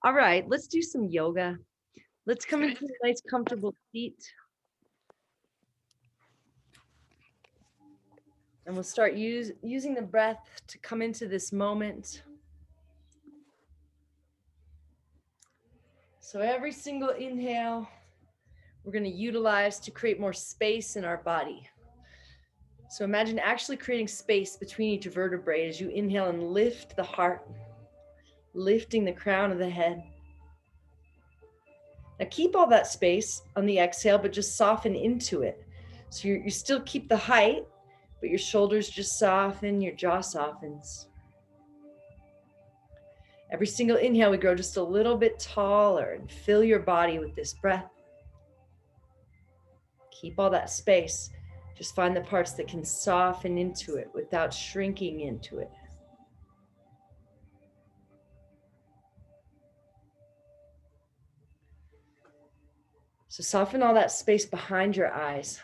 All right, let's do some yoga. Let's come into a nice comfortable seat. And we'll start using the breath to come into this moment. So every single inhale, we're going to utilize to create more space in our body. So imagine actually creating space between each vertebrae as you inhale and lift the heart, lifting the crown of the head. Now keep all that space on the exhale, but just soften into it. So you still keep the height, but your shoulders just soften, your jaw softens. Every single inhale, we grow just a little bit taller and fill your body with this breath. Keep all that space. Just find the parts that can soften into it without shrinking into it. So soften all that space behind your eyes.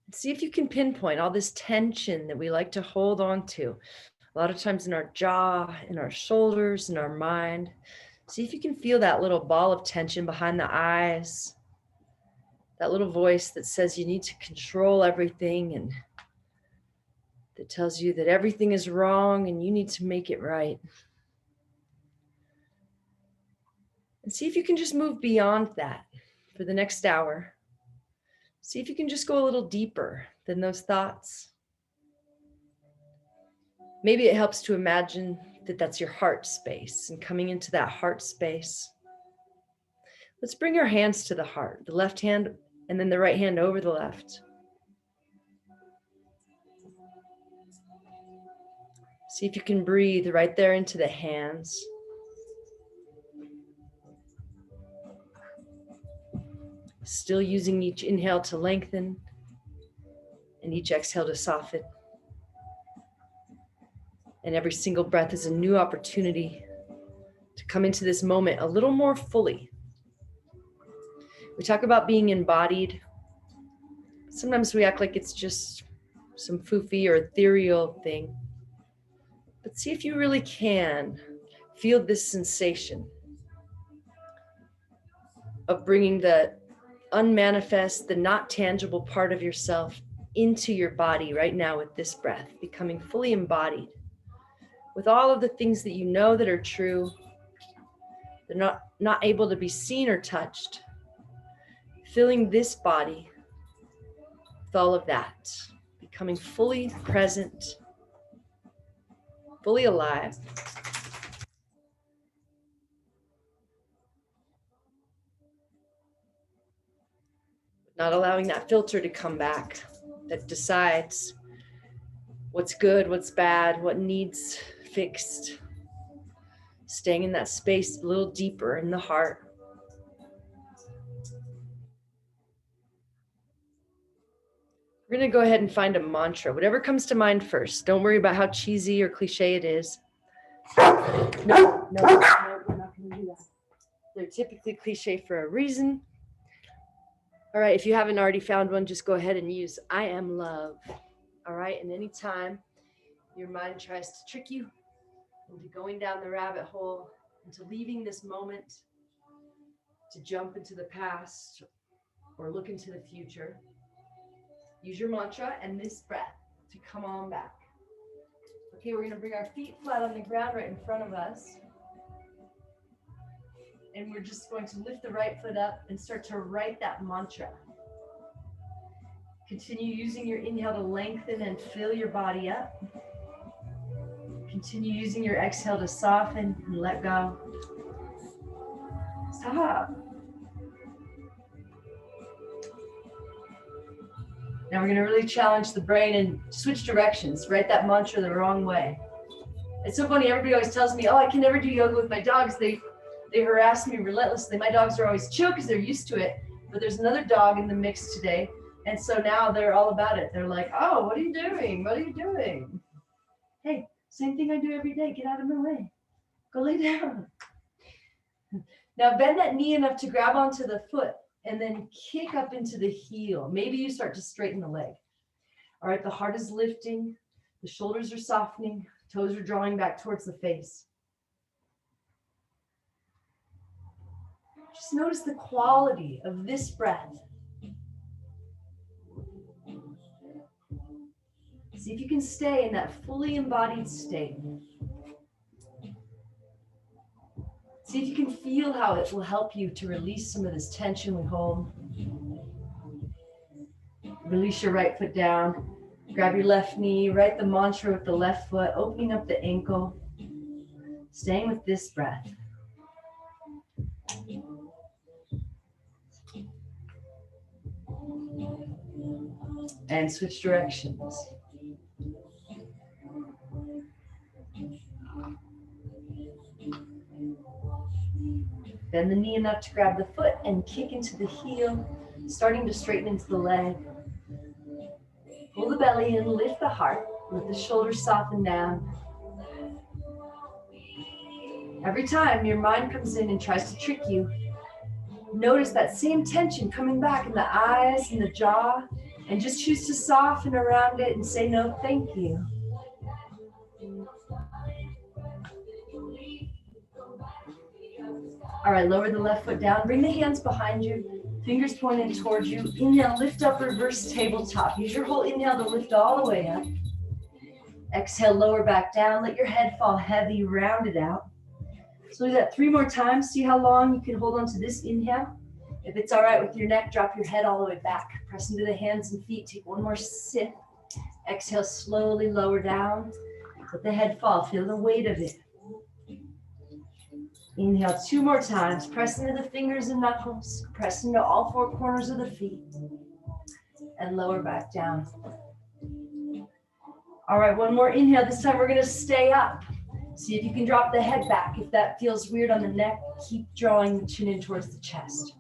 And see if you can pinpoint all this tension that we like to hold on to. A lot of times in our jaw, in our shoulders, in our mind. See if you can feel that little ball of tension behind the eyes. That little voice that says you need to control everything and that tells you that everything is wrong and you need to make it right. And see if you can just move beyond that for the next hour. See if you can just go a little deeper than those thoughts. Maybe it helps to imagine that that's your heart space and coming into that heart space. Let's bring our hands to the heart, the left hand and then the right hand over the left. See if you can breathe right there into the hands. Still using each inhale to lengthen and each exhale to soften. And every single breath is a new opportunity to come into this moment a little more fully. We talk about being embodied. Sometimes we act like it's just some foofy or ethereal thing. But see if you really can feel this sensation of bringing the unmanifest, the not tangible part of yourself into your body right now with this breath, becoming fully embodied with all of the things that you know that are true. They're not able to be seen or touched. Filling this body with all of that, becoming fully present, fully alive. Not allowing that filter to come back that decides what's good, what's bad, what needs fixed. Staying in that space a little deeper in the heart. We're going to go ahead and find a mantra, whatever comes to mind first. Don't worry about how cheesy or cliche it is. No, we're not going to do that. They're typically cliche for a reason. All right, if you haven't already found one, just go ahead and use I am love. All right, and anytime your mind tries to trick you into going down the rabbit hole, into leaving this moment to jump into the past or look into the future, use your mantra and this breath to come on back. Okay, we're going to bring our feet flat on the ground right in front of us. And we're just going to lift the right foot up and start to write that mantra. Continue using your inhale to lengthen and fill your body up. Continue using your exhale to soften and let go. Stop. Now we're going to really challenge the brain and switch directions. Write that mantra the wrong way. It's so funny. Everybody always tells me, oh, I can never do yoga with my dogs. They harass me relentlessly. My dogs are always chill because they're used to it. But there's another dog in the mix today. And so now they're all about it. They're like, oh, what are you doing? What are you doing? Hey, same thing I do every day. Get out of my way. Go lay down. Now bend that knee enough to grab onto the foot and then kick up into the heel. Maybe you start to straighten the leg. All right, the heart is lifting. The shoulders are softening. Toes are drawing back towards the face. Just notice the quality of this breath. See if you can stay in that fully embodied state. See if you can feel how it will help you to release some of this tension we hold. Release your right foot down. Grab your left knee, write the mantra with the left foot, opening up the ankle. Staying with this breath. And switch directions. Bend the knee enough to grab the foot and kick into the heel, starting to straighten into the leg. Pull the belly in, lift the heart, let the shoulders soften down. Every time your mind comes in and tries to trick you, notice that same tension coming back in the eyes and the jaw, and just choose to soften around it and say no, thank you. All right, lower the left foot down. Bring the hands behind you, fingers pointed towards you. Inhale, lift up, reverse tabletop. Use your whole inhale to lift all the way up. Exhale, lower back down. Let your head fall heavy, round it out. So do that 3 more times. See how long you can hold on to this inhale. If it's all right with your neck, drop your head all the way back. Press into the hands and feet. Take one more sip. Exhale, slowly lower down. Let the head fall. Feel the weight of it. Inhale 2 more times. Press into the fingers and knuckles. Press into all 4 corners of the feet. And lower back down. All right, 1 more inhale. This time we're going to stay up. See if you can drop the head back. If that feels weird on the neck, keep drawing the chin in towards the chest.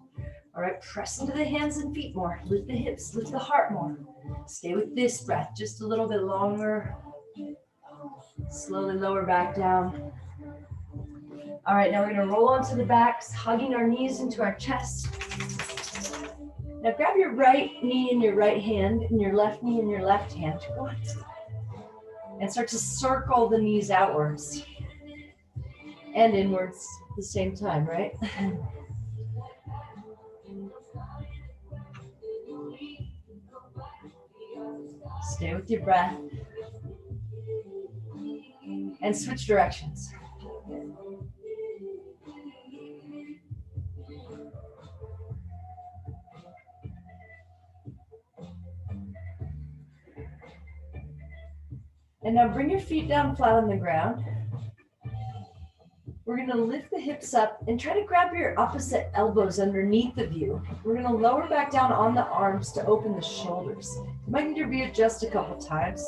All right, press into the hands and feet more. Lift the hips, lift the heart more. Stay with this breath just a little bit longer. Slowly lower back down. All right, now we're going to roll onto the backs, hugging our knees into our chest. Now grab your right knee in your right hand and your left knee in your left hand. And start to circle the knees outwards and inwards at the same time, right? Stay with your breath. And switch directions. And now bring your feet down flat on the ground. We're going to lift the hips up and try to grab your opposite elbows underneath of you. We're going to lower back down on the arms to open the shoulders. You might need to readjust a couple times.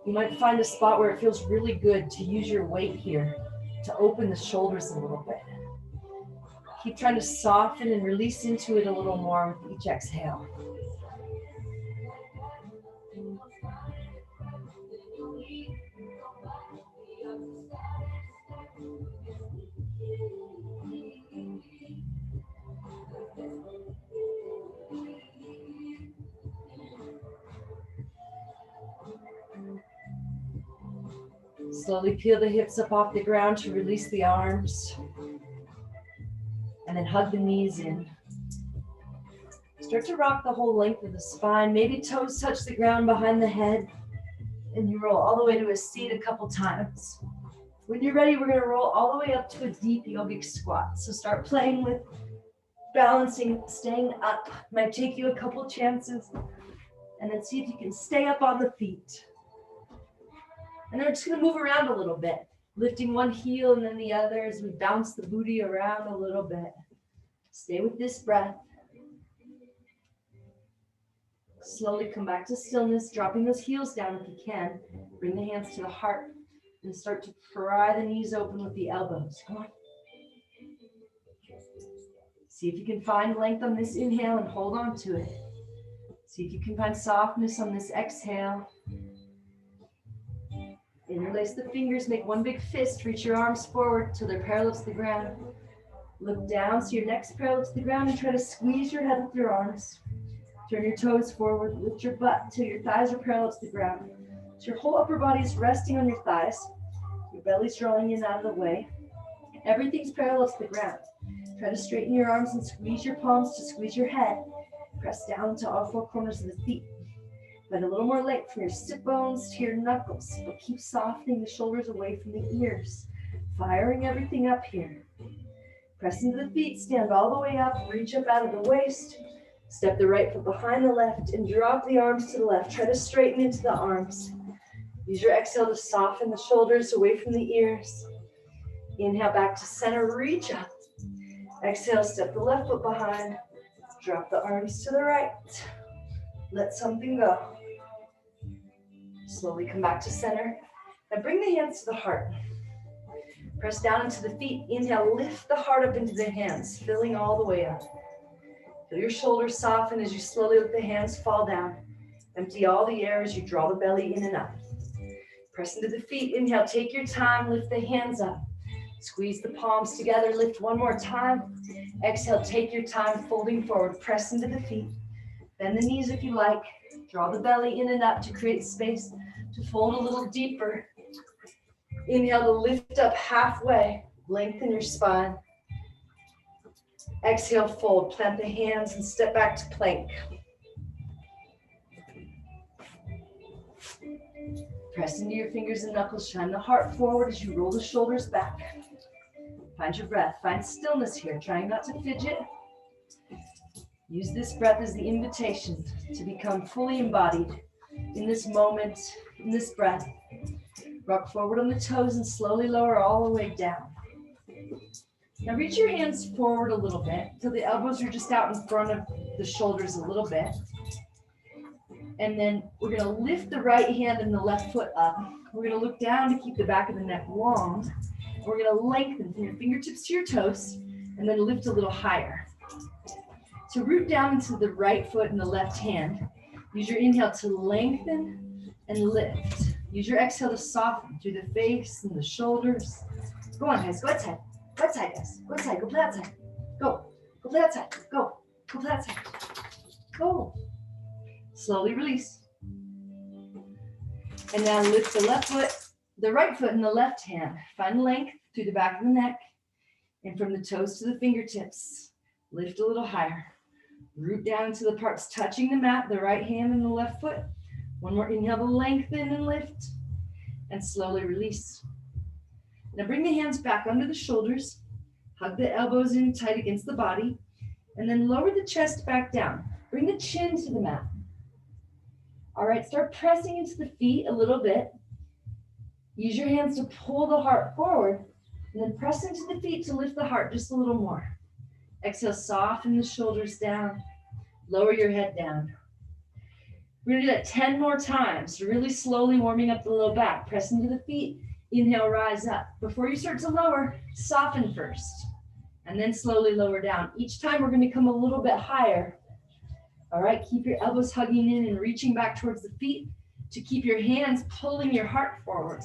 You might find a spot where it feels really good to use your weight here to open the shoulders a little bit. Keep trying to soften and release into it a little more with each exhale. Slowly peel the hips up off the ground to release the arms. And then hug the knees in. Start to rock the whole length of the spine. Maybe toes touch the ground behind the head. And you roll all the way to a seat a couple times. When you're ready, we're going to roll all the way up to a deep yogic squat. So start playing with balancing, staying up. Might take you a couple chances. And then see if you can stay up on the feet. And then we're just going to move around a little bit, lifting one heel and then the other as we bounce the booty around a little bit. Stay with this breath. Slowly come back to stillness, dropping those heels down if you can. Bring the hands to the heart and start to pry the knees open with the elbows. Come on. See if you can find length on this inhale and hold on to it. See if you can find softness on this exhale. Interlace the fingers, make one big fist, reach your arms forward till they're parallel to the ground. Look down so your neck's parallel to the ground and try to squeeze your head with your arms. Turn your toes forward, lift your butt till your thighs are parallel to the ground. So your whole upper body is resting on your thighs. belly's drawing in out of the way. Everything's parallel to the ground. Try to straighten your arms and squeeze your palms to squeeze your head. Press down to all four corners of the feet. Find a little more length from your sit bones to your knuckles, but keep softening the shoulders away from the ears. Firing everything up here. Press into the feet, stand all the way up, reach up out of the waist. Step the right foot behind the left and drop the arms to the left. Try to straighten into the arms. Use your exhale to soften the shoulders away from the ears. Inhale back to center, reach up. Exhale, step the left foot behind. Drop the arms to the right. Let something go. Slowly come back to center. Now bring the hands to the heart. Press down into the feet. Inhale, lift the heart up into the hands, filling all the way up. Feel your shoulders soften as you slowly let the hands fall down. Empty all the air as you draw the belly in and up. Press into the feet. Inhale, take your time, lift the hands up. Squeeze the palms together, lift one more time. Exhale, take your time, folding forward, press into the feet. Bend the knees if you like. Draw the belly in and up to create space to fold a little deeper. Inhale to lift up halfway, lengthen your spine. Exhale, fold, plant the hands and step back to plank. Press into your fingers and knuckles, shine the heart forward as you roll the shoulders back. Find your breath, find stillness here, trying not to fidget. Use this breath as the invitation to become fully embodied in this moment, in this breath. Rock forward on the toes and slowly lower all the way down. Now reach your hands forward a little bit till the elbows are just out in front of the shoulders a little bit. And then we're going to lift the right hand and the left foot up. We're going to look down to keep the back of the neck long. We're going to lengthen from your fingertips to your toes and then lift a little higher. So root down into the right foot and the left hand. Use your inhale to lengthen and lift. Use your exhale to soften through the face and the shoulders. Go on, guys. Go outside. Go outside, guys. Go outside. Go play outside. Go. Go play outside. Go. Go play outside. Go. Slowly release. And now lift the left foot, the right foot and the left hand. Find length through the back of the neck and from the toes to the fingertips. Lift a little higher. Root down to the parts touching the mat, the right hand and the left foot. One more inhale to lengthen and lift and slowly release. Now bring the hands back under the shoulders. Hug the elbows in tight against the body and then lower the chest back down. Bring the chin to the mat. All right, start pressing into the feet a little bit. Use your hands to pull the heart forward and then press into the feet to lift the heart just a little more. Exhale, soften the shoulders down. Lower your head down. We're gonna do that 10 more times, really slowly warming up the low back. Press into the feet, inhale, rise up. Before you start to lower, soften first, and then slowly lower down. Each time we're gonna come a little bit higher. All right, keep your elbows hugging in and reaching back towards the feet to keep your hands pulling your heart forward.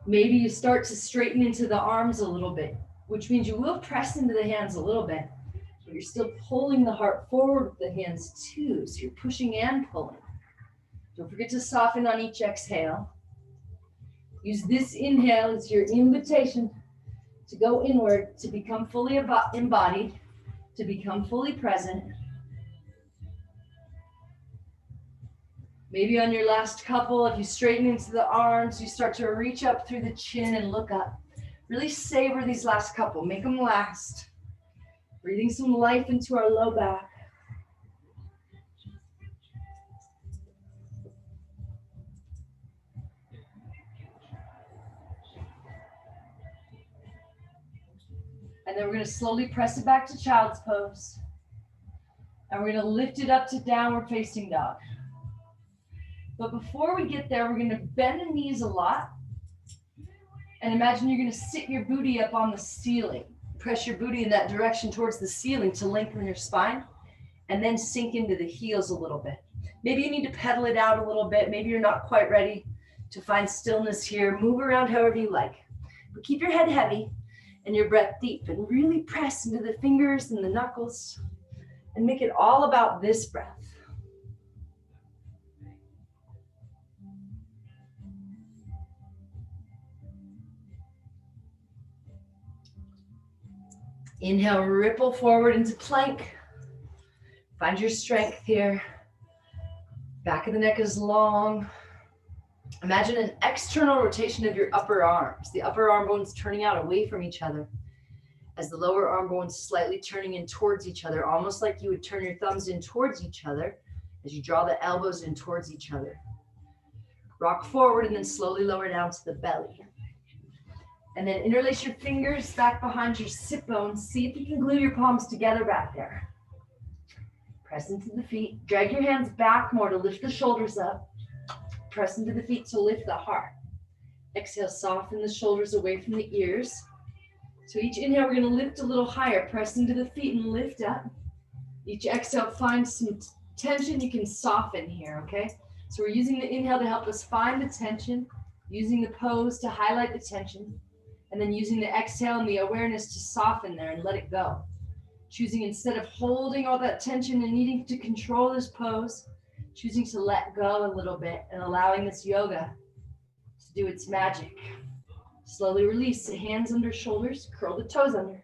Maybe you start to straighten into the arms a little bit, which means you will press into the hands a little bit, but you're still pulling the heart forward with the hands too, so you're pushing and pulling. Don't forget to soften on each exhale. Use this inhale as your invitation to go inward, to become fully embodied, to become fully present. Maybe on your last couple, if you straighten into the arms, you start to reach up through the chin and look up. Really savor these last couple, make them last. Breathing some life into our low back. And then we're going to slowly press it back to child's pose. And we're going to lift it up to downward facing dog. But before we get there, we're going to bend the knees a lot. And imagine you're going to sit your booty up on the ceiling. Press your booty in that direction towards the ceiling to lengthen your spine. And then sink into the heels a little bit. Maybe you need to pedal it out a little bit. Maybe you're not quite ready to find stillness here. Move around however you like. But keep your head heavy and your breath deep. And really press into the fingers and the knuckles. And make it all about this breath. Inhale, ripple forward into plank. Find your strength here. Back of the neck is long. Imagine an external rotation of your upper arms. The upper arm bones turning out away from each other as the lower arm bones slightly turning in towards each other, almost like you would turn your thumbs in towards each other as you draw the elbows in towards each other. Rock forward and then slowly lower down to the belly. And then interlace your fingers back behind your sit bones. See if you can glue your palms together back there. Press into the feet. Drag your hands back more to lift the shoulders up. Press into the feet to lift the heart. Exhale, soften the shoulders away from the ears. So each inhale, we're going to lift a little higher. Press into the feet and lift up. Each exhale, find some tension. You can soften here, okay? So we're using the inhale to help us find the tension, using the pose to highlight the tension, and then using the exhale and the awareness to soften there and let it go. Choosing, instead of holding all that tension and needing to control this pose, choosing to let go a little bit and allowing this yoga to do its magic. Slowly release the hands under shoulders, curl the toes under.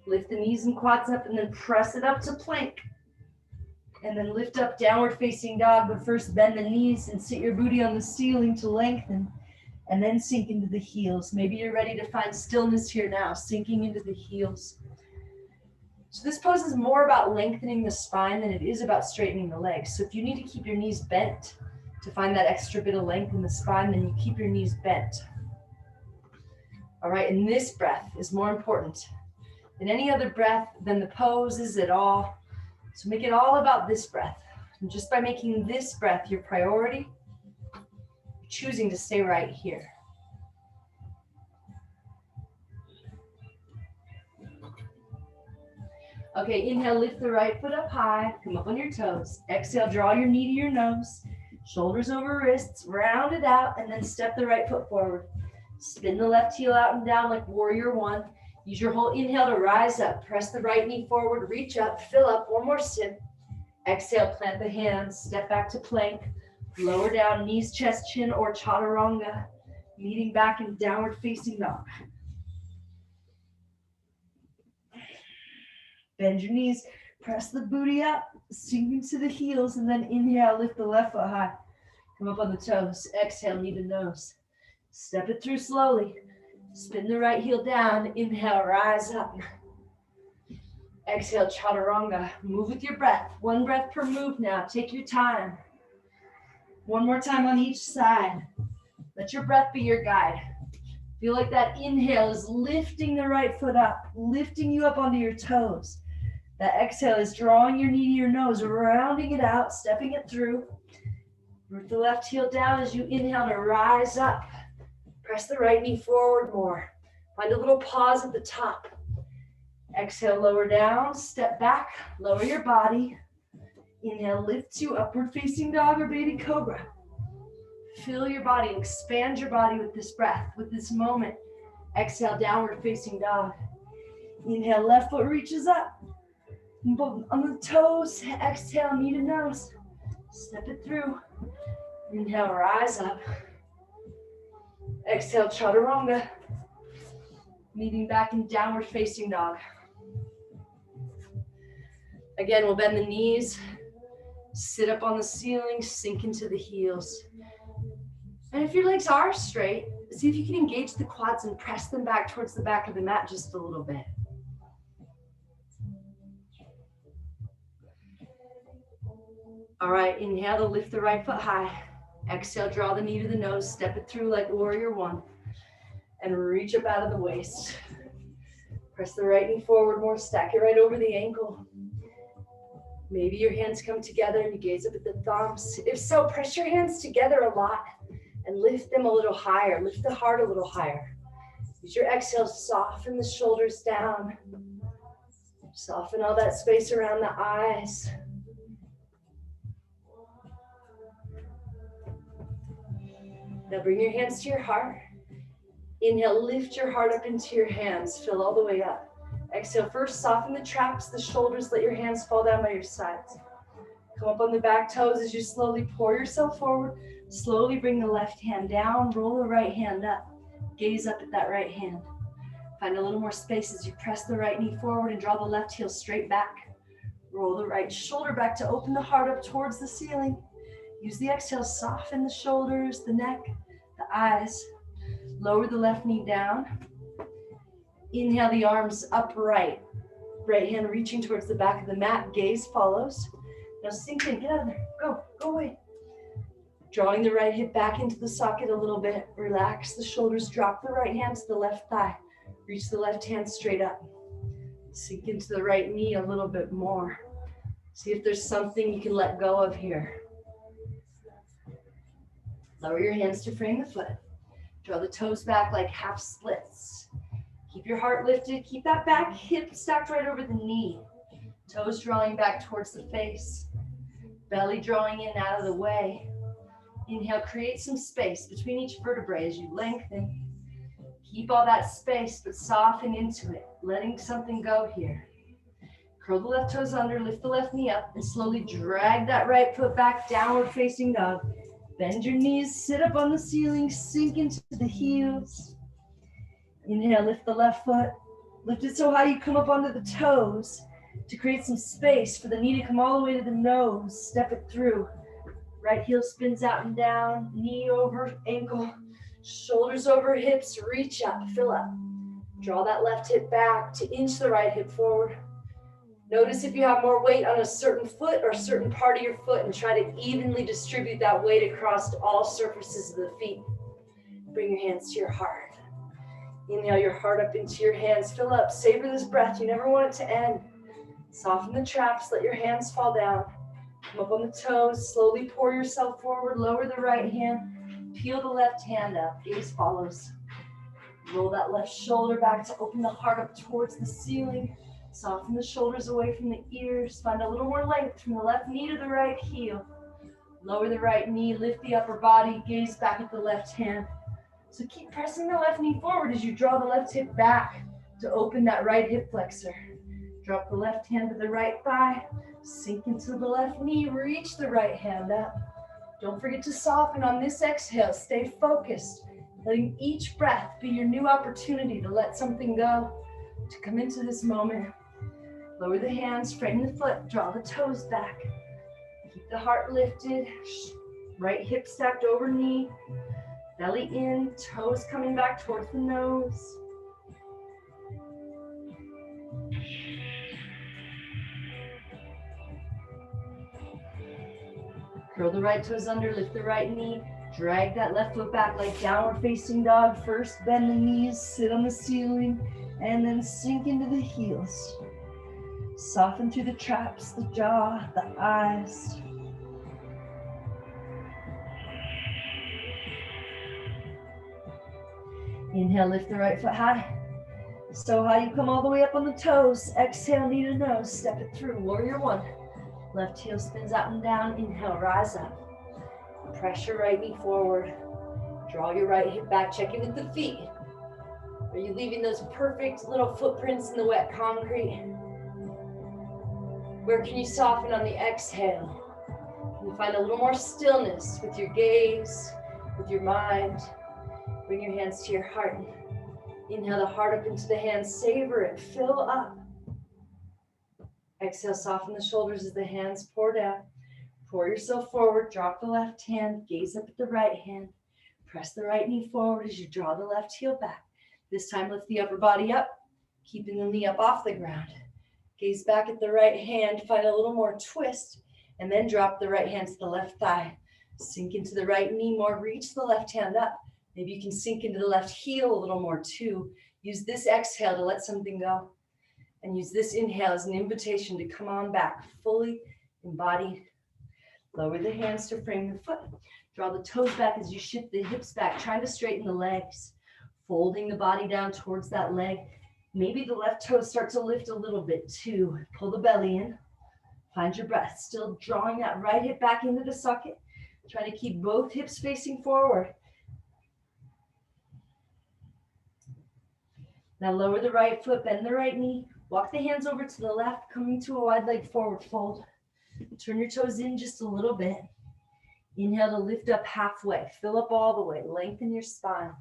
Lift the knees and quads up and then press it up to plank. And then lift up, downward facing dog, but first bend the knees and sit your booty on the ceiling to lengthen and then sink into the heels. Maybe you're ready to find stillness here now, sinking into the heels. So this pose is more about lengthening the spine than it is about straightening the legs. So if you need to keep your knees bent to find that extra bit of length in the spine, then you keep your knees bent. All right, and this breath is more important than any other breath, than the poses at all. So make it all about this breath. And just by making this breath your priority, you're choosing to stay right here. Okay, inhale, lift the right foot up high, come up on your toes. Exhale, draw your knee to your nose, shoulders over wrists, round it out, and then step the right foot forward. Spin the left heel out and down like warrior one. Use your whole inhale to rise up. Press the right knee forward, reach up, fill up, one more sip. Exhale, plant the hands, step back to plank. Lower down, knees, chest, chin, or chaturanga. Meeting back in downward facing dog. Bend your knees, press the booty up, sink into the heels, and then inhale, lift the left foot high. Come up on the toes. Exhale, knee to nose. Step it through slowly. Spin the right heel down. Inhale, rise up. Exhale, chaturanga. Move with your breath. One breath per move now. Take your time. One more time on each side. Let your breath be your guide. Feel like that inhale is lifting the right foot up, lifting you up onto your toes. That exhale is drawing your knee to your nose, rounding it out, stepping it through. Root the left heel down as you inhale to rise up. Press the right knee forward more. Find a little pause at the top. Exhale, lower down, step back, lower your body. Inhale, lift to upward facing dog or baby cobra. Fill your body, expand your body with this breath, with this moment. Exhale, downward facing dog. Inhale, left foot reaches up. On the toes, exhale, knee to nose. Step it through. Inhale, rise up. Exhale, chaturanga. Meeting back in downward facing dog. Again, we'll bend the knees, sit up on the ceiling, sink into the heels. And if your legs are straight, see if you can engage the quads and press them back towards the back of the mat just a little bit. All right, inhale to lift the right foot high. Exhale, draw the knee to the nose, step it through like warrior one, and reach up out of the waist. Press the right knee forward more, stack it right over the ankle. Maybe your hands come together and you gaze up at the thumbs. If so, press your hands together a lot and lift them a little higher. Lift the heart a little higher. Use your exhale, soften the shoulders down. Soften all that space around the eyes. Now bring your hands to your heart. Inhale, lift your heart up into your hands. Fill all the way up. Exhale, first soften the traps, the shoulders. Let your hands fall down by your sides. Come up on the back toes as you slowly pour yourself forward. Slowly bring the left hand down. Roll the right hand up. Gaze up at that right hand. Find a little more space as you press the right knee forward and draw the left heel straight back. Roll the right shoulder back to open the heart up towards the ceiling. Use the exhale, soften the shoulders, the neck, the eyes. Lower the left knee down. Inhale the arms upright. Right hand reaching towards the back of the mat. Gaze follows. Now sink in, get out of there. Go away. Drawing the right hip back into the socket a little bit. Relax the shoulders, drop the right hand to the left thigh. Reach the left hand straight up. Sink into the right knee a little bit more. See if there's something you can let go of here. Lower your hands to frame the foot. Draw the toes back like half splits. Keep your heart lifted. Keep that back hip stacked right over the knee. Toes drawing back towards the face. Belly drawing in out of the way. Inhale, create some space between each vertebrae as you lengthen. Keep all that space, but soften into it, letting something go here. Curl the left toes under, lift the left knee up, and slowly drag that right foot back, downward facing dog. Bend your knees, sit up on the ceiling, sink into the heels. Inhale, lift the left foot. Lift it so high you come up onto the toes to create some space for the knee to come all the way to the nose. Step it through. Right heel spins out and down, knee over ankle, shoulders over hips, reach up, fill up. Draw that left hip back to inch the right hip forward. Notice if you have more weight on a certain foot or a certain part of your foot and try to evenly distribute that weight across all surfaces of the feet. Bring your hands to your heart. Inhale your heart up into your hands, fill up, savor this breath. You never want it to end. Soften the traps, let your hands fall down. Come up on the toes, slowly pour yourself forward, lower the right hand, peel the left hand up, gaze follows. Roll that left shoulder back to open the heart up towards the ceiling. Soften the shoulders away from the ears, find a little more length from the left knee to the right heel. Lower the right knee, lift the upper body, gaze back at the left hand. So keep pressing the left knee forward as you draw the left hip back to open that right hip flexor. Drop the left hand to the right thigh. Sink into the left knee, reach the right hand up. Don't forget to soften on this exhale, stay focused, letting each breath be your new opportunity to let something go, to come into this moment. Lower the hands, straighten the foot, draw the toes back. Keep the heart lifted, right hip stacked over knee, belly in, toes coming back towards the nose. Curl the right toes under, lift the right knee, drag that left foot back like downward facing dog. First bend the knees, sit on the ceiling, and then sink into the heels. Soften through the traps, the jaw, the eyes. Inhale, lift the right foot high. So high you come all the way up on the toes. Exhale, knee to nose, step it through, warrior one. Left heel spins out and down. Inhale, rise up. Press your right knee forward. Draw your right hip back. Check in with the feet. Are you leaving those perfect little footprints in the wet concrete? Where can you soften on the exhale? Can you find a little more stillness with your gaze, with your mind? Bring your hands to your heart. Inhale the heart up into the hands. Savor it. Fill up. Exhale, soften the shoulders as the hands pour down. Pour yourself forward, drop the left hand, gaze up at the right hand. Press the right knee forward as you draw the left heel back. This time lift the upper body up, keeping the knee up off the ground. Gaze back at the right hand, find a little more twist, and then drop the right hand to the left thigh. Sink into the right knee more, reach the left hand up. Maybe you can sink into the left heel a little more too. Use this exhale to let something go. And use this inhale as an invitation to come on back, fully embodied. Lower the hands to frame the foot. Draw the toes back as you shift the hips back, trying to straighten the legs. Folding the body down towards that leg. Maybe the left toes start to lift a little bit too. Pull the belly in. Find your breath. Still drawing that right hip back into the socket. Try to keep both hips facing forward. Now lower the right foot, bend the right knee. Walk the hands over to the left, coming to a wide leg forward fold. Turn your toes in just a little bit. Inhale to lift up halfway. Fill up all the way. Lengthen your spine.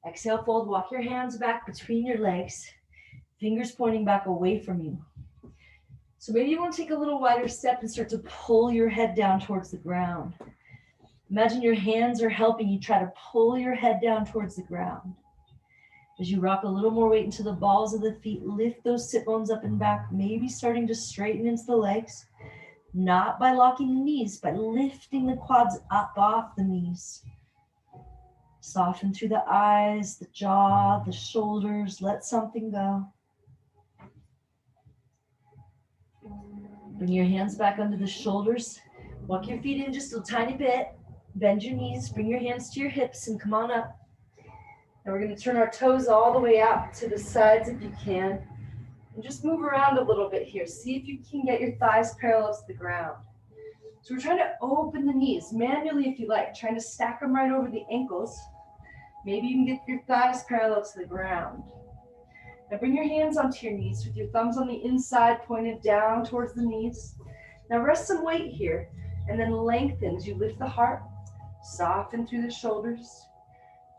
Exhale, fold, walk your hands back between your legs, fingers pointing back away from you. So maybe you want to take a little wider step and start to pull your head down towards the ground. Imagine your hands are helping you try to pull your head down towards the ground. As you rock a little more weight into the balls of the feet, lift those sit bones up and back, maybe starting to straighten into the legs, not by locking the knees, but lifting the quads up off the knees. Soften through the eyes, the jaw, the shoulders, let something go. Bring your hands back under the shoulders. Walk your feet in just a tiny bit. Bend your knees, bring your hands to your hips and come on up. Now we're going to turn our toes all the way out to the sides if you can. And just move around a little bit here. See if you can get your thighs parallel to the ground. So we're trying to open the knees manually if you like, trying to stack them right over the ankles. Maybe you can get your thighs parallel to the ground. Now bring your hands onto your knees with your thumbs on the inside pointed down towards the knees. Now rest some weight here and then lengthen as you lift the heart, soften through the shoulders,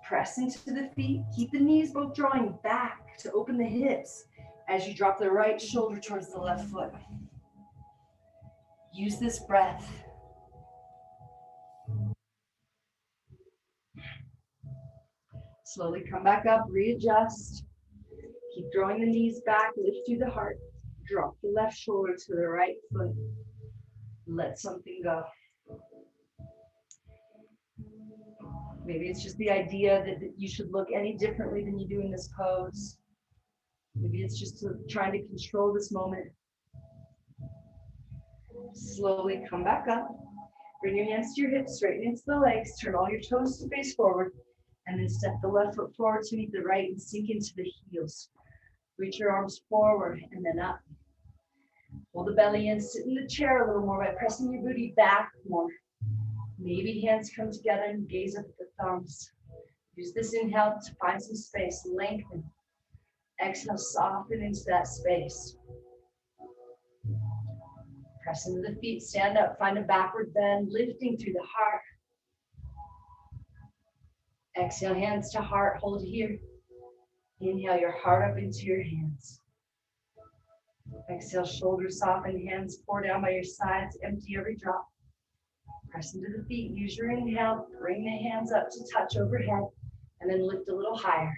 press into the feet, keep the knees both drawing back to open the hips as you drop the right shoulder towards the left foot. Use this breath. Slowly come back up, readjust. Keep drawing the knees back, lift through the heart. Drop the left shoulder to the right foot. Let something go. Maybe it's just the idea that you should look any differently than you do in this pose. Maybe it's just trying to control this moment. Slowly come back up. Bring your hands to your hips, straighten into the legs, turn all your toes to face forward, and then step the left foot forward to meet the right and sink into the heels. Reach your arms forward and then up. Hold the belly in, sit in the chair a little more by pressing your booty back more. Maybe hands come together and gaze up at the thumbs. Use this inhale to find some space, lengthen. Exhale, soften into that space. Press into the feet, stand up, find a backward bend, lifting through the heart. Exhale, hands to heart, hold here. Inhale your heart up into your hands. Exhale, shoulders soften, hands pour down by your sides, empty every drop. Press into the feet, use your inhale, bring the hands up to touch overhead, and then lift a little higher.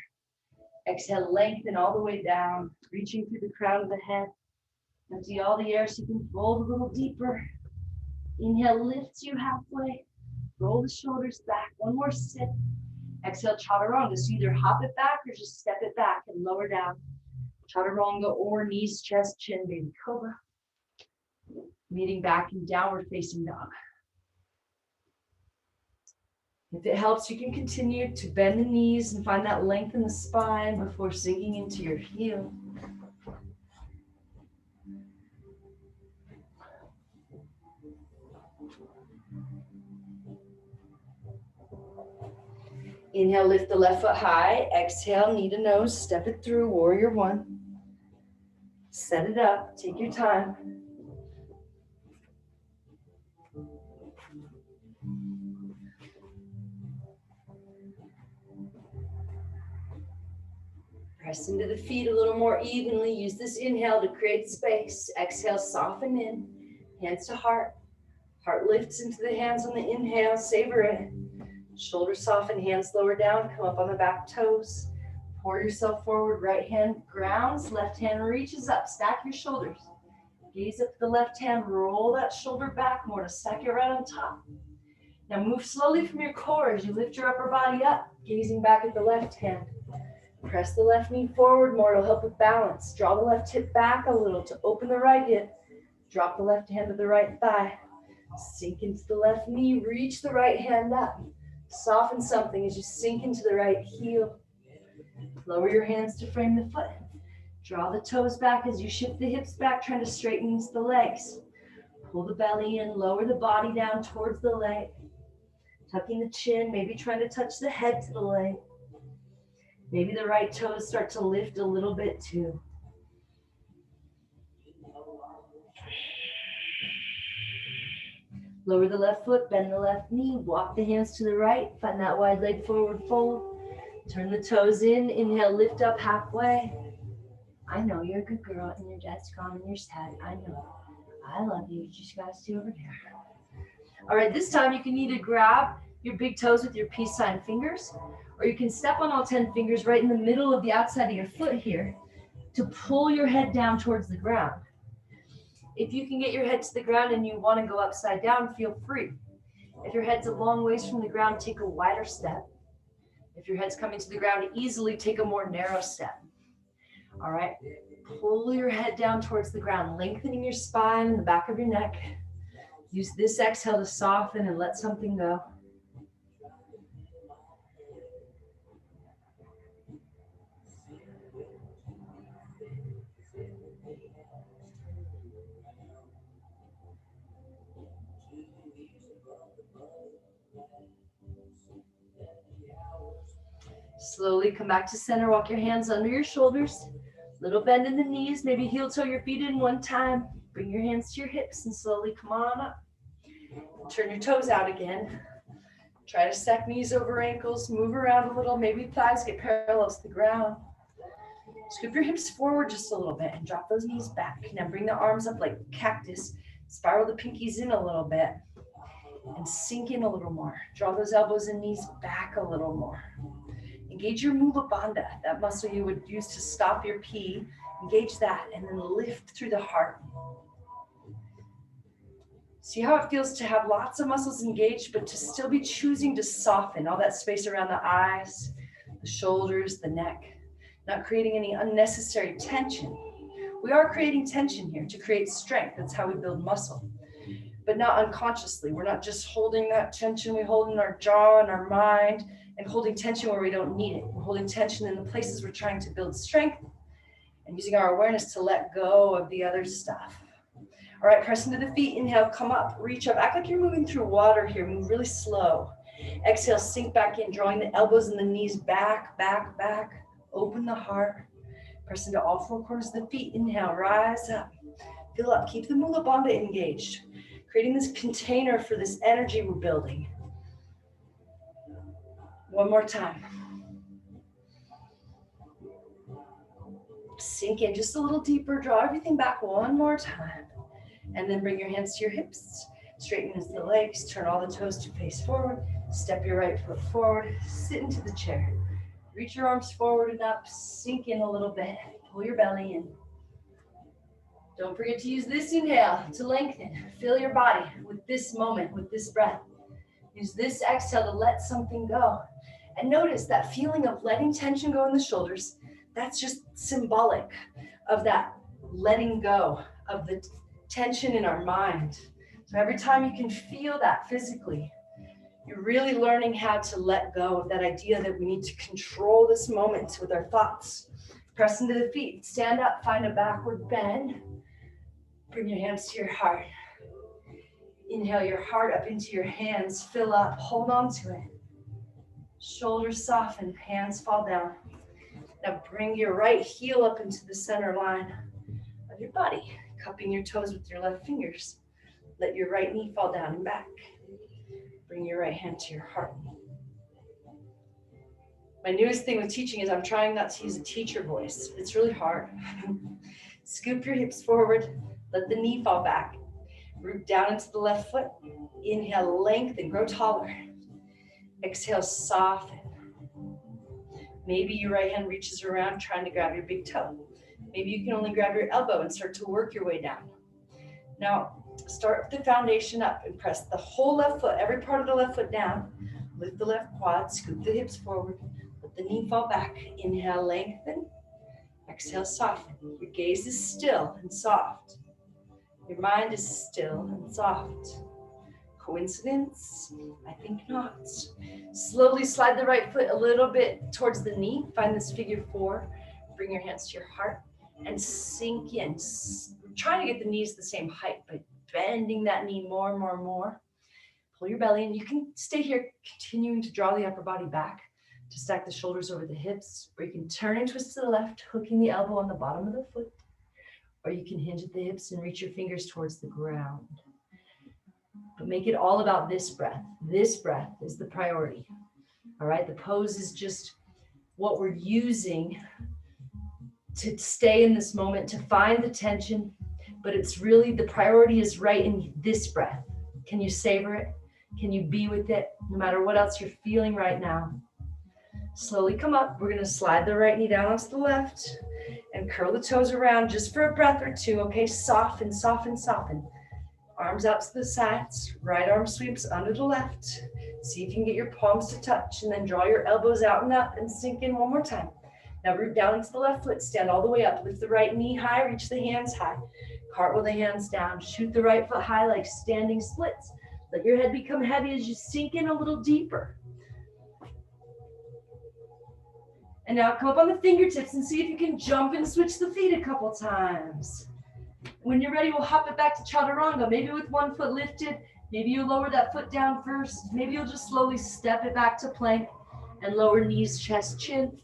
Exhale, lengthen all the way down, reaching through the crown of the head. Empty all the air so you can fold a little deeper. Inhale lifts you halfway. Roll the shoulders back. One more sit. Exhale, chaturanga. So either hop it back or just step it back and lower down. Chaturanga or knees, chest, chin, baby cobra. Meeting back in downward facing dog. If it helps, you can continue to bend the knees and find that length in the spine before sinking into your heel. Inhale, lift the left foot high. Exhale, knee to nose, step it through, warrior one. Set it up, take your time. Press into the feet a little more evenly. Use this inhale to create space. Exhale, soften in, hands to heart. Heart lifts into the hands on the inhale, savor it. Shoulders soften, hands lower down, come up on the back toes. Pour yourself forward, right hand grounds, left hand reaches up, stack your shoulders. Gaze up the left hand, roll that shoulder back more to stack it right on top. Now move slowly from your core as you lift your upper body up, gazing back at the left hand. Press the left knee forward more, it'll help with balance. Draw the left hip back a little to open the right hip. Drop the left hand to the right thigh. Sink into the left knee, reach the right hand up. Soften something as you sink into the right heel. Lower your hands to frame the foot. Draw the toes back as you shift the hips back, trying to straighten into the legs. Pull the belly in, lower the body down towards the leg. Tucking the chin, maybe trying to touch the head to the leg. Maybe the right toes start to lift a little bit too. Lower the left foot, bend the left knee, walk the hands to the right, find that wide leg forward fold. Turn the toes in. Inhale, lift up halfway. I know you're a good girl and your dad's gone and you're sad. I know. I love you. You just gotta stay over there. All right, this time you can either grab your big toes with your peace sign fingers, or you can step on all 10 fingers right in the middle of the outside of your foot here to pull your head down towards the ground. If you can get your head to the ground and you want to go upside down, feel free. If your head's a long ways from the ground, take a wider step. If your head's coming to the ground easily, take a more narrow step. All right, pull your head down towards the ground, lengthening your spine and the back of your neck. Use this exhale to soften and let something go. Slowly come back to center. Walk your hands under your shoulders. Little bend in the knees. Maybe heel toe your feet in one time. Bring your hands to your hips and slowly come on up. Turn your toes out again. Try to stack knees over ankles. Move around a little. Maybe thighs get parallel to the ground. Scoop your hips forward just a little bit and drop those knees back. Now bring the arms up like cactus. Spiral the pinkies in a little bit and sink in a little more. Draw those elbows and knees back a little more. Engage your mula bandha, that muscle you would use to stop your pee. Engage that and then lift through the heart. See how it feels to have lots of muscles engaged, but to still be choosing to soften all that space around the eyes, the shoulders, the neck, not creating any unnecessary tension. We are creating tension here to create strength. That's how we build muscle, but not unconsciously. We're not just holding that tension we hold in our jaw and our mind and holding tension where we don't need it. We're holding tension in the places we're trying to build strength and using our awareness to let go of the other stuff. All right, press into the feet. Inhale, come up, reach up. Act like you're moving through water here. Move really slow. Exhale, sink back in, drawing the elbows and the knees back, back, back. Open the heart. Press into all four corners of the feet. Inhale, rise up. Fill up. Keep the mula bandha engaged. Creating this container for this energy we're building. One more time. Sink in just a little deeper. Draw everything back one more time. And then bring your hands to your hips. Straighten into the legs. Turn all the toes to face forward. Step your right foot forward. Sit into the chair. Reach your arms forward and up. Sink in a little bit. Pull your belly in. Don't forget to use this inhale to lengthen. Fill your body with this moment, with this breath. Use this exhale to let something go. And notice that feeling of letting tension go in the shoulders. That's just symbolic of that letting go of the tension in our mind. So every time you can feel that physically, you're really learning how to let go of that idea that we need to control this moment with our thoughts. Press into the feet, stand up, find a backward bend. Bring your hands to your heart. Inhale your heart up into your hands, fill up, hold on to it. Shoulders soften, hands fall down. Now bring your right heel up into the center line of your body, cupping your toes with your left fingers. Let your right knee fall down and back. Bring your right hand to your heart. My newest thing with teaching is I'm trying not to use a teacher voice. It's really hard. Scoop your hips forward. Let the knee fall back. Root down into the left foot. Inhale, lengthen, grow taller. Exhale, soften. Maybe your right hand reaches around trying to grab your big toe. Maybe you can only grab your elbow and start to work your way down. Now, start with the foundation up and press the whole left foot, every part of the left foot down. Lift the left quad, scoop the hips forward. Let the knee fall back. Inhale, lengthen. Exhale, soften. Your gaze is still and soft. Your mind is still and soft. Coincidence? I think not. Slowly slide the right foot a little bit towards the knee. Find this figure four. Bring your hands to your heart and sink in. Trying to get the knees the same height, but bending that knee more and more and more. Pull your belly in. You can stay here, continuing to draw the upper body back to stack the shoulders over the hips, or you can turn and twist to the left, hooking the elbow on the bottom of the foot, or you can hinge at the hips and reach your fingers towards the ground. But make it all about this breath. This breath is the priority. All right, the pose is just what we're using to stay in this moment, to find the tension, but it's really, the priority is right in this breath. Can you savor it? Can you be with it no matter what else you're feeling right now? Slowly come up. We're going to slide the right knee down onto the left and curl the toes around just for a breath or two. Okay, soften, soften, soften. Arms out to the sides. Right arm sweeps under the left. See if you can get your palms to touch, and then draw your elbows out and up and sink in one more time. Now root down into the left foot. Stand all the way up. Lift the right knee high. Reach the hands high. Cartwheel the hands down. Shoot the right foot high like standing splits. Let your head become heavy as you sink in a little deeper. And now come up on the fingertips and see if you can jump and switch the feet a couple times. When you're ready, we'll hop it back to chaturanga, maybe with one foot lifted. Maybe you lower that foot down first. Maybe you'll just slowly step it back to plank and lower knees, chest, chin.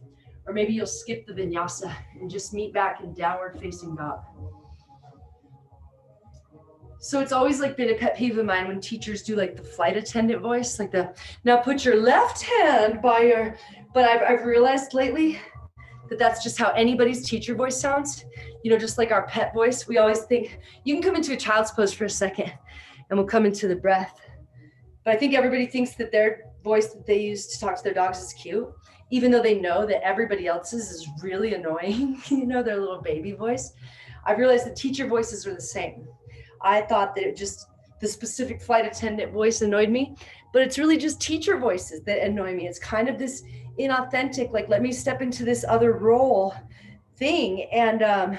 Or maybe you'll skip the vinyasa and just meet back in downward facing dog. So it's always like been a pet peeve of mine when teachers do like the flight attendant voice, like the, now put your left hand by your, but I've realized lately that that's just how anybody's teacher voice sounds. You know, just like our pet voice, we always think, you can come into a child's pose for a second and we'll come into the breath. But I think everybody thinks that their voice that they use to talk to their dogs is cute, even though they know that everybody else's is really annoying, you know, their little baby voice. I've realized that teacher voices are the same. I thought that it just, the specific flight attendant voice annoyed me, but it's really just teacher voices that annoy me. It's kind of this inauthentic, like, let me step into this other role thing. And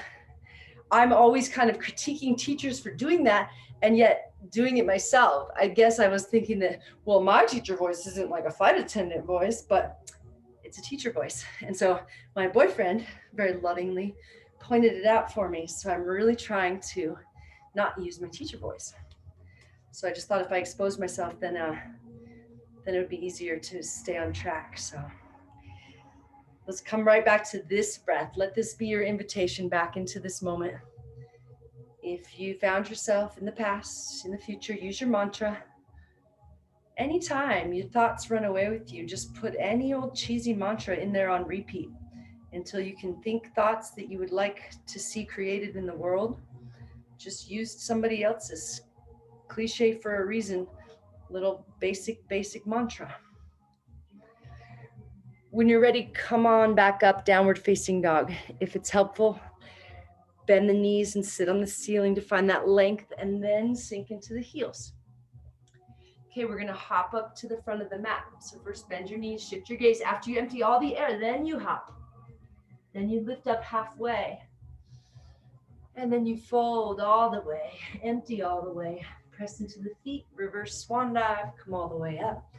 I'm always kind of critiquing teachers for doing that, and yet doing it myself. I guess I was thinking that, well, my teacher voice isn't like a flight attendant voice, but it's a teacher voice. And so my boyfriend very lovingly pointed it out for me. So I'm really trying to not use my teacher voice. So I just thought if I exposed myself, then it would be easier to stay on track. So let's come right back to this breath. Let this be your invitation back into this moment. If you found yourself in the past, in the future, use your mantra. Anytime your thoughts run away with you, just put any old cheesy mantra in there on repeat until you can think thoughts that you would like to see created in the world. Just use somebody else's cliche for a reason, little basic mantra. When you're ready, come on back up, downward facing dog. If it's helpful, bend the knees and sit on the ceiling to find that length, and then sink into the heels. Okay, we're gonna hop up to the front of the mat. So first bend your knees, shift your gaze. After you empty all the air, then you hop. Then you lift up halfway. And then you fold all the way, empty all the way. Press into the feet, reverse swan dive, come all the way up.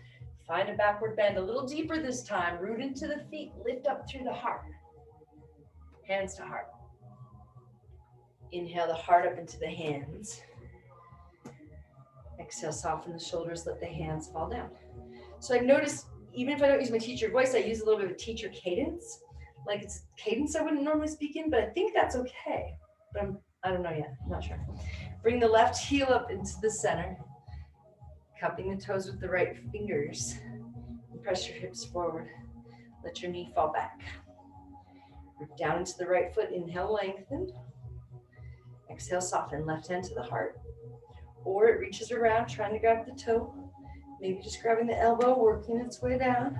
Find a backward bend, a little deeper this time. Root into the feet, lift up through the heart. Hands to heart. Inhale the heart up into the hands. Exhale, soften the shoulders, let the hands fall down. So I've noticed, even if I don't use my teacher voice, I use a little bit of teacher cadence. Like it's cadence I wouldn't normally speak in, but I think that's okay. But I don't know yet, I'm not sure. Bring the left heel up into the center, cupping the toes with the right fingers. And press your hips forward. Let your knee fall back. Root down into the right foot, inhale, lengthen. Exhale, soften, left hand to the heart. Or it reaches around, trying to grab the toe. Maybe just grabbing the elbow, working its way down.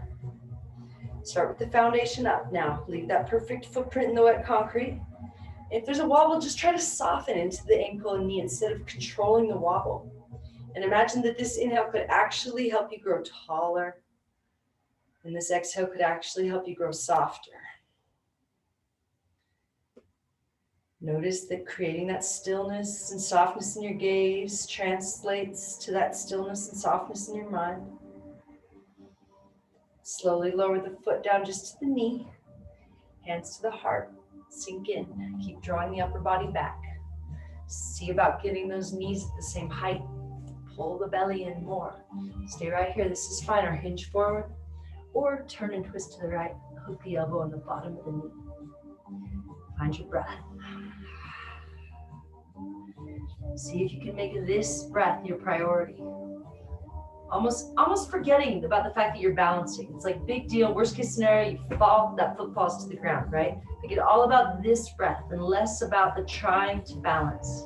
Start with the foundation up. Now, leave that perfect footprint in the wet concrete. If there's a wobble, just try to soften into the ankle and knee instead of controlling the wobble. And imagine that this inhale could actually help you grow taller. And this exhale could actually help you grow softer. Notice that creating that stillness and softness in your gaze translates to that stillness and softness in your mind. Slowly lower the foot down just to the knee, hands to the heart, sink in. Keep drawing the upper body back. See about getting those knees at the same height. Pull the belly in more. Stay right here, this is fine, or hinge forward, or turn and twist to the right. Hook the elbow on the bottom of the knee. Find your breath. See if you can make this breath your priority. Almost forgetting about the fact that you're balancing. It's like big deal, worst case scenario, you fall, that foot falls to the ground, right? Make it all about this breath and less about the trying to balance.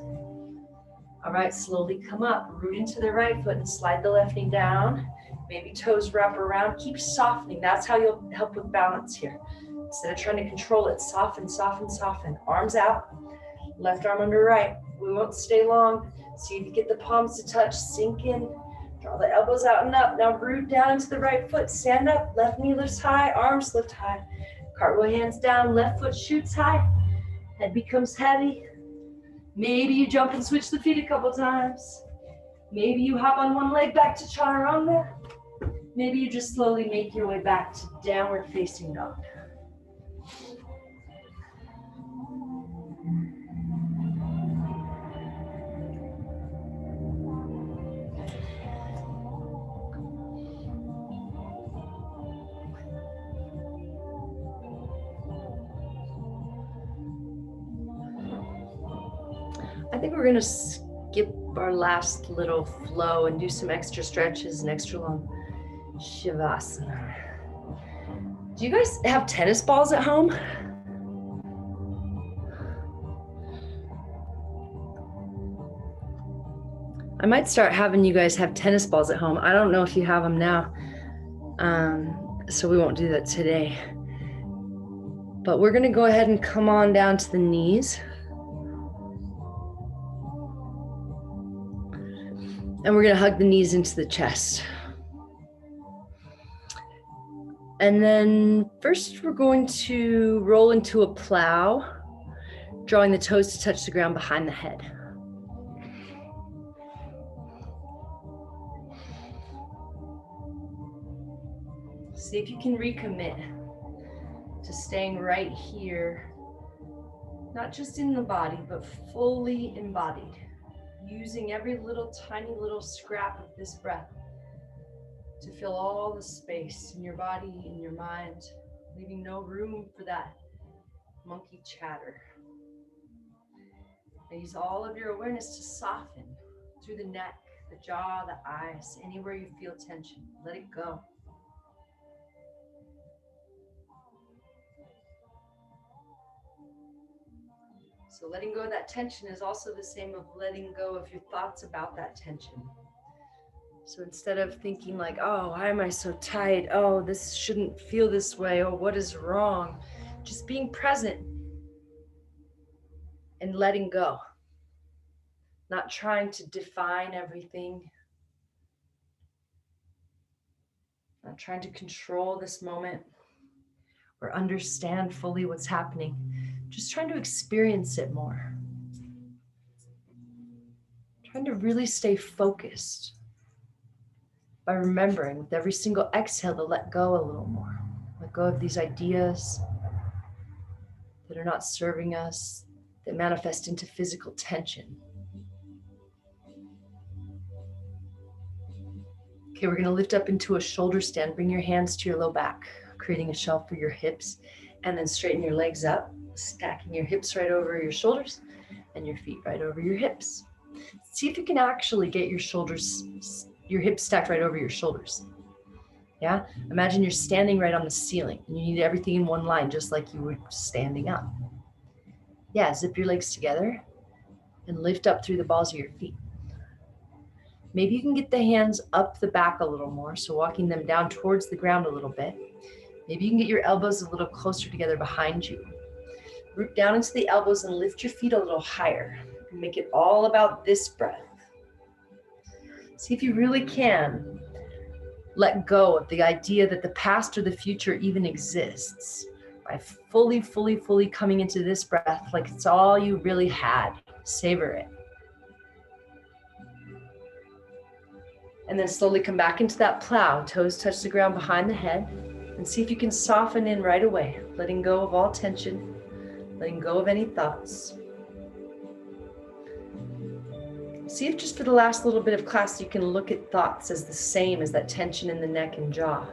All right, slowly come up, root into the right foot and slide the left knee down. Maybe toes wrap around, keep softening. That's how you'll help with balance here. Instead of trying to control it, soften, soften, soften. Arms out, left arm under right. We won't stay long. See if you get the palms to touch, sink in. Draw the elbows out and up. Now root down into the right foot. Stand up. Left knee lifts high. Arms lift high. Cartwheel hands down. Left foot shoots high. Head becomes heavy. Maybe you jump and switch the feet a couple times. Maybe you hop on one leg back to chaturanga. Maybe you just slowly make your way back to downward facing dog. I think we're gonna skip our last little flow and do some extra stretches and extra long Shavasana. Do you guys have tennis balls at home? I might start having you guys have tennis balls at home. I don't know if you have them now, so we won't do that today. But we're gonna go ahead and come on down to the knees. And we're gonna hug the knees into the chest. And then first we're going to roll into a plow, drawing the toes to touch the ground behind the head. See if you can recommit to staying right here, not just in the body, but fully embodied, using every little tiny little scrap of this breath to fill all the space in your body, in your mind, leaving no room for that monkey chatter. And use all of your awareness to soften through the neck, the jaw, the eyes, anywhere you feel tension. Let it go. So letting go of that tension is also the same of letting go of your thoughts about that tension. So instead of thinking like, oh, why am I so tight? Oh, this shouldn't feel this way. Oh, what is wrong? Just being present and letting go. Not trying to define everything. Not trying to control this moment or understand fully what's happening. Just trying to experience it more. Trying to really stay focused by remembering with every single exhale to let go a little more. Let go of these ideas that are not serving us, that manifest into physical tension. Okay, we're gonna lift up into a shoulder stand. Bring your hands to your low back, creating a shelf for your hips, and then straighten your legs up, stacking your hips right over your shoulders and your feet right over your hips. See if you can actually get your hips stacked right over your shoulders. Yeah, imagine you're standing right on the ceiling and you need everything in one line, just like you were standing up. Yeah, zip your legs together and lift up through the balls of your feet. Maybe you can get the hands up the back a little more, so walking them down towards the ground a little bit. Maybe you can get your elbows a little closer together behind you. Root down into the elbows and lift your feet a little higher. Make it all about this breath. See if you really can let go of the idea that the past or the future even exists by fully coming into this breath like it's all you really had. Savor it. And then slowly come back into that plow. Toes touch the ground behind the head. And see if you can soften in right away, letting go of all tension, letting go of any thoughts. See if just for the last little bit of class, you can look at thoughts as the same as that tension in the neck and jaw,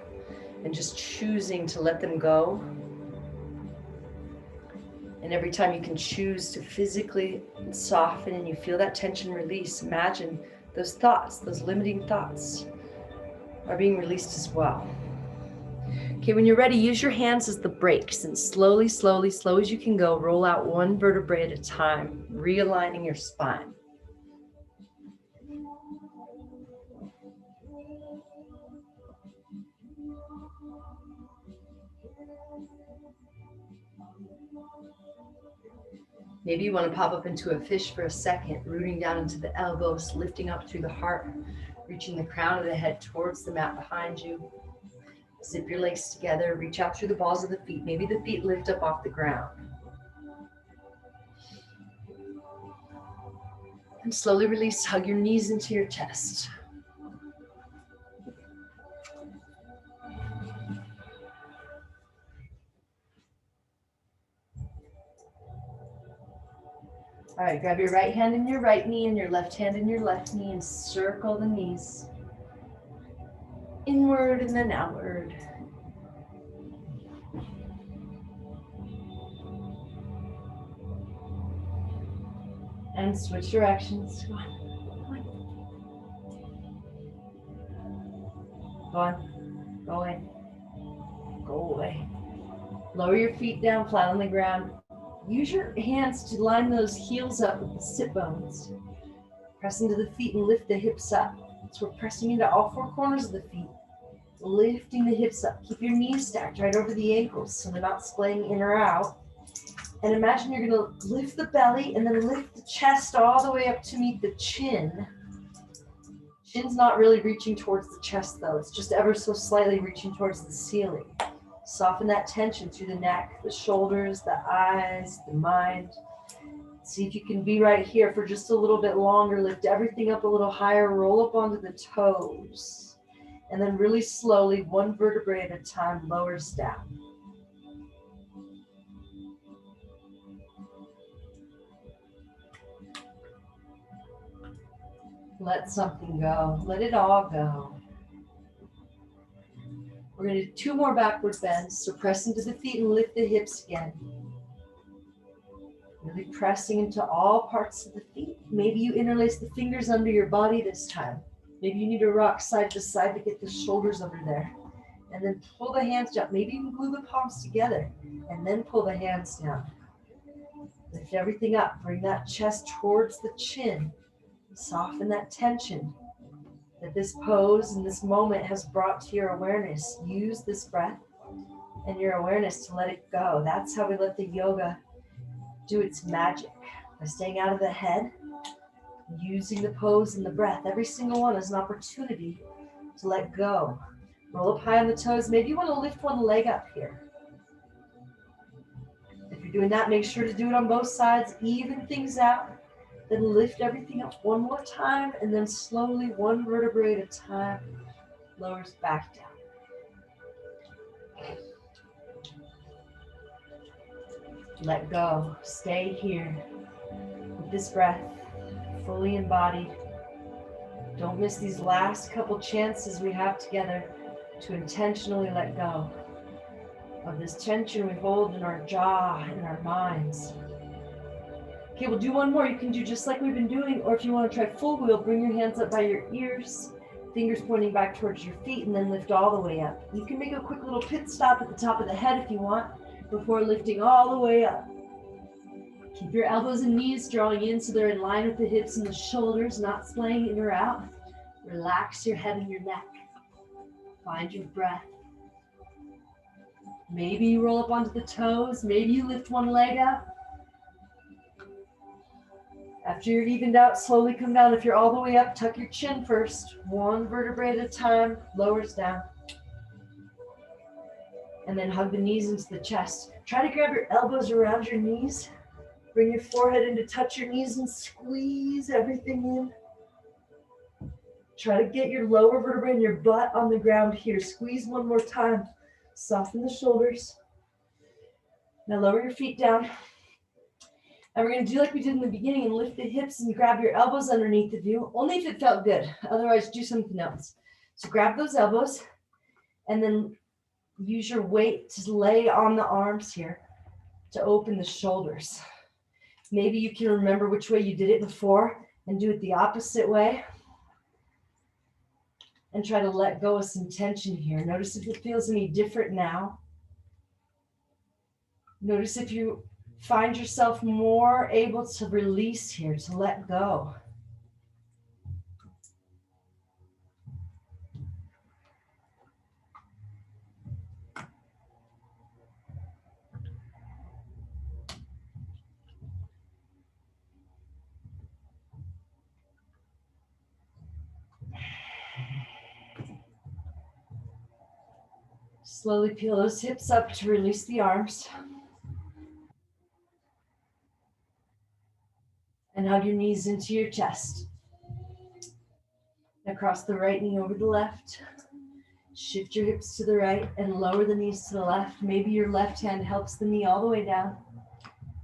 and just choosing to let them go. And every time you can choose to physically soften and you feel that tension release, imagine those thoughts, those limiting thoughts, are being released as well. Okay, when you're ready, use your hands as the brakes and slowly, slowly, slow as you can go, roll out one vertebrae at a time, realigning your spine. Maybe you want to pop up into a fish for a second, rooting down into the elbows, lifting up through the heart, reaching the crown of the head towards the mat behind you. Zip your legs together, reach out through the balls of the feet. Maybe the feet lift up off the ground. And slowly release, hug your knees into your chest. All right, grab your right hand in your right knee and your left hand in your left knee and circle the knees. Inward and then outward. And switch directions. Go on. Go on. Go away. Go away. Lower your feet down flat on the ground. Use your hands to line those heels up with the sit bones. Press into the feet and lift the hips up. So we're pressing into all four corners of the feet. Lifting the hips up. Keep your knees stacked right over the ankles so they're not splaying in or out. And imagine you're going to lift the belly and then lift the chest all the way up to meet the chin. Chin's not really reaching towards the chest though. It's just ever so slightly reaching towards the ceiling. Soften that tension through the neck, the shoulders, the eyes, the mind. See if you can be right here for just a little bit longer. Lift everything up a little higher. Roll up onto the toes. And then really slowly, one vertebrae at a time, lowers down. Let something go. Let it all go. We're going to do 2 more backward bends. So press into the feet and lift the hips again. Really pressing into all parts of the feet. Maybe you interlace the fingers under your body this time. Maybe you need to rock side to side to get the shoulders under there. And then pull the hands down. Maybe even glue the palms together. And then pull the hands down. Lift everything up. Bring that chest towards the chin. Soften that tension that this pose and this moment has brought to your awareness. Use this breath and your awareness to let it go. That's how we let the yoga do its magic. By staying out of the head, using the pose and the breath. Every single one is an opportunity to let go. Roll up high on the toes. Maybe you want to lift one leg up here. If you're doing that, make sure to do it on both sides. Even things out. Then lift everything up one more time, and then slowly, one vertebrae at a time, lowers back down. Let go. Stay here with this breath, fully embodied. Don't miss these last couple chances we have together to intentionally let go of this tension we hold in our jaw and our minds. Okay, we'll do one more. You can do just like we've been doing, or if you want to try full wheel, bring your hands up by your ears, fingers pointing back towards your feet, and then lift all the way up. You can make a quick little pit stop at the top of the head if you want, before lifting all the way up. Keep your elbows and knees drawing in so they're in line with the hips and the shoulders, not splaying in or out. Relax your head and your neck. Find your breath. Maybe you roll up onto the toes. Maybe you lift one leg up. After you're evened out, slowly come down. If you're all the way up, tuck your chin first. One vertebrae at a time, lowers down. And then hug the knees into the chest. Try to grab your elbows around your knees. Bring your forehead in to touch your knees and squeeze everything in. Try to get your lower vertebrae and your butt on the ground here. Squeeze one more time. Soften the shoulders. Now lower your feet down. And we're going to do like we did in the beginning and lift the hips and grab your elbows underneath of you, only if it felt good. Otherwise, do something else. So grab those elbows and then use your weight to lay on the arms here to open the shoulders. Maybe you can remember which way you did it before and do it the opposite way. and try to let go of some tension here. Notice if it feels any different now. Notice if you find yourself more able to release here, to let go. Slowly peel those hips up to release the arms. And hug your knees into your chest. Now cross the right knee over the left. Shift your hips to the right and lower the knees to the left. Maybe your left hand helps the knee all the way down.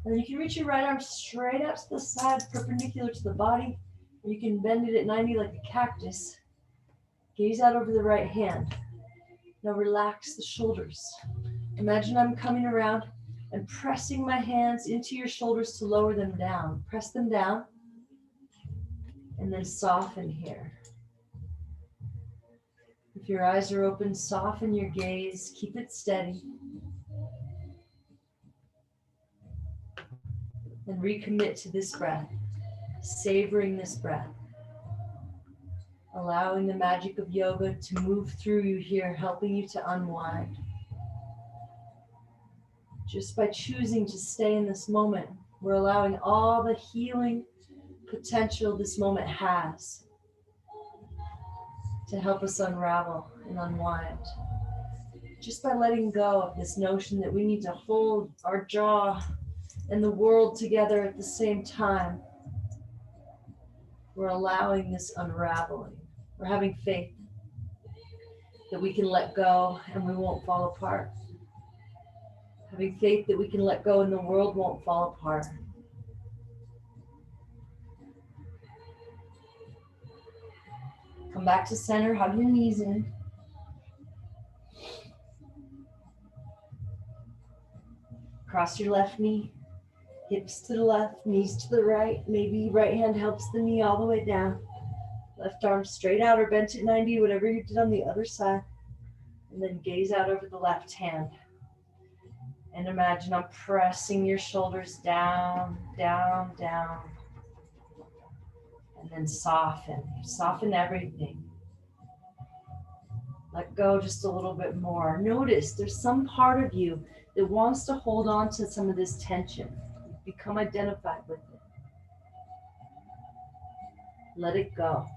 And then you can reach your right arm straight out to the side, perpendicular to the body. Or you can bend it at 90 like a cactus. Gaze out over the right hand. Now relax the shoulders. Imagine I'm coming around and pressing my hands into your shoulders to lower them down. Press them down and then soften here. If your eyes are open, soften your gaze, keep it steady. And recommit to this breath, savoring this breath. Allowing the magic of yoga to move through you here, helping you to unwind. Just by choosing to stay in this moment, we're allowing all the healing potential this moment has to help us unravel and unwind. Just by letting go of this notion that we need to hold our jaw and the world together at the same time, we're allowing this unraveling. We're having faith that we can let go and we won't fall apart. Having faith that we can let go and the world won't fall apart. Come back to center, hug your knees in. Cross your left knee, hips to the left, knees to the right. Maybe right hand helps the knee all the way down. Left arm straight out or bent at 90, whatever you did on the other side. And then gaze out over the left hand. And imagine I'm pressing your shoulders down, down, down. And then soften. Soften everything. Let go just a little bit more. Notice there's some part of you that wants to hold on to some of this tension. Become identified with it. Let it go.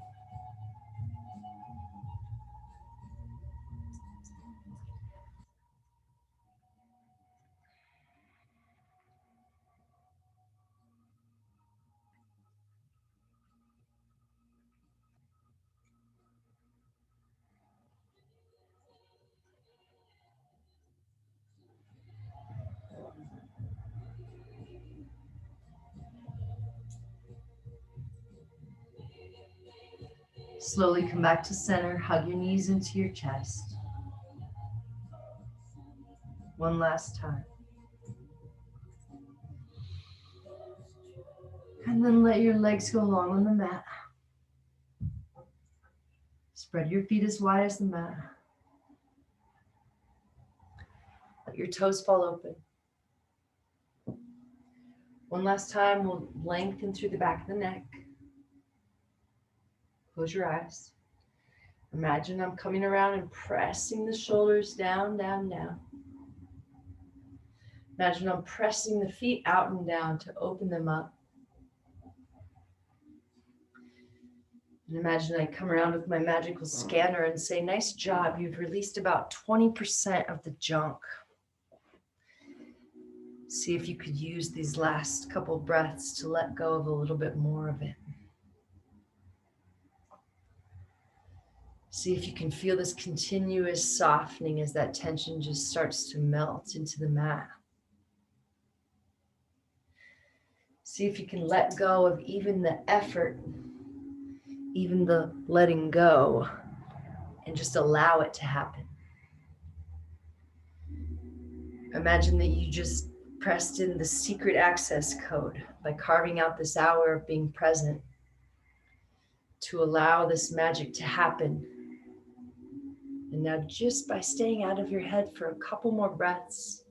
Slowly come back to center. Hug your knees into your chest. One last time. And then let your legs go long on the mat. Spread your feet as wide as the mat. Let your toes fall open. One last time, we'll lengthen through the back of the neck. Close your eyes. Imagine I'm coming around and pressing the shoulders down, down, down. Imagine I'm pressing the feet out and down to open them up. And imagine I come around with my magical scanner and say, nice job, you've released about 20% of the junk. See if you could use these last couple breaths to let go of a little bit more of it. See if you can feel this continuous softening as that tension just starts to melt into the mat. See if you can let go of even the effort, even the letting go, and just allow it to happen. Imagine that you just pressed in the secret access code by carving out this hour of being present to allow this magic to happen And now just by staying out of your head for a couple more breaths,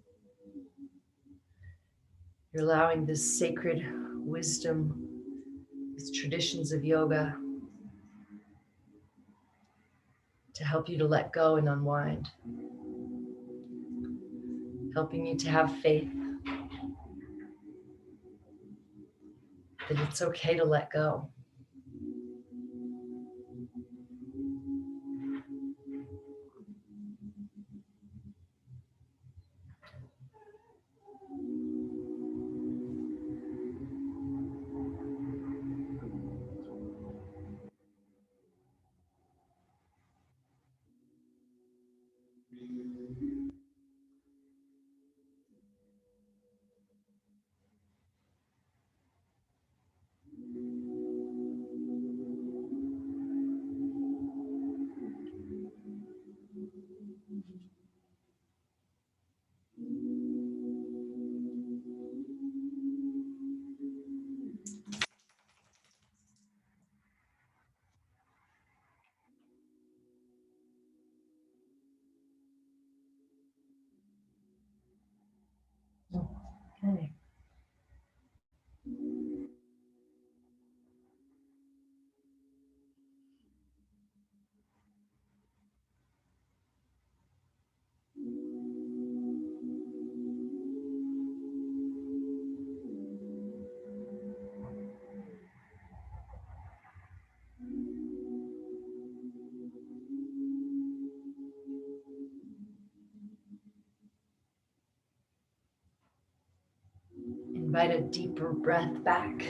you're allowing this sacred wisdom, these traditions of yoga to help you to let go and unwind, helping you to have faith that it's okay to let go. Okay. Invite a deeper breath back.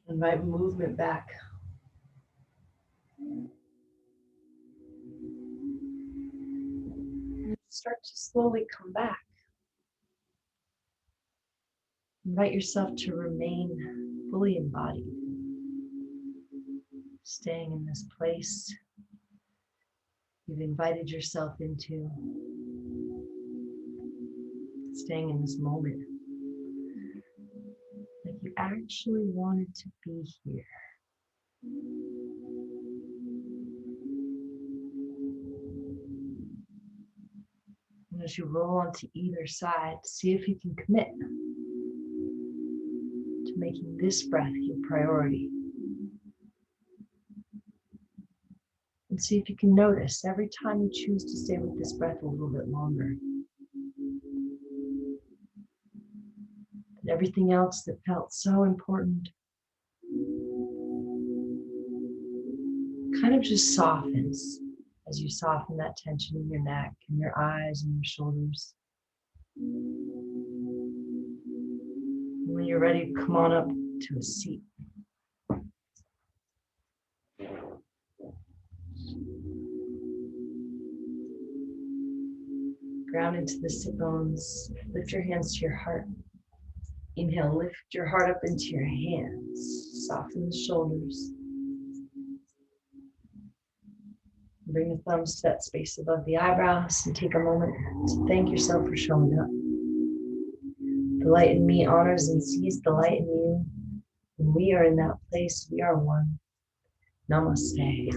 Invite movement back. And start to slowly come back. Invite yourself to remain fully embodied, staying in this place you've invited yourself into, staying in this moment, like you actually wanted to be here. And as you roll onto either side, see if you can commit to making this breath your priority. And see if you can notice every time you choose to stay with this breath a little bit longer, that everything else that felt so important kind of just softens as you soften that tension in your neck and your eyes and your shoulders. When you're ready, come on up to a seat. Ground into the sit bones. Lift your hands to your heart. Inhale, lift your heart up into your hands. Soften the shoulders. Bring the thumbs to that space above the eyebrows and take a moment to thank yourself for showing up. The light in me honors and sees the light in you. When we are in that place, we are one. Namaste.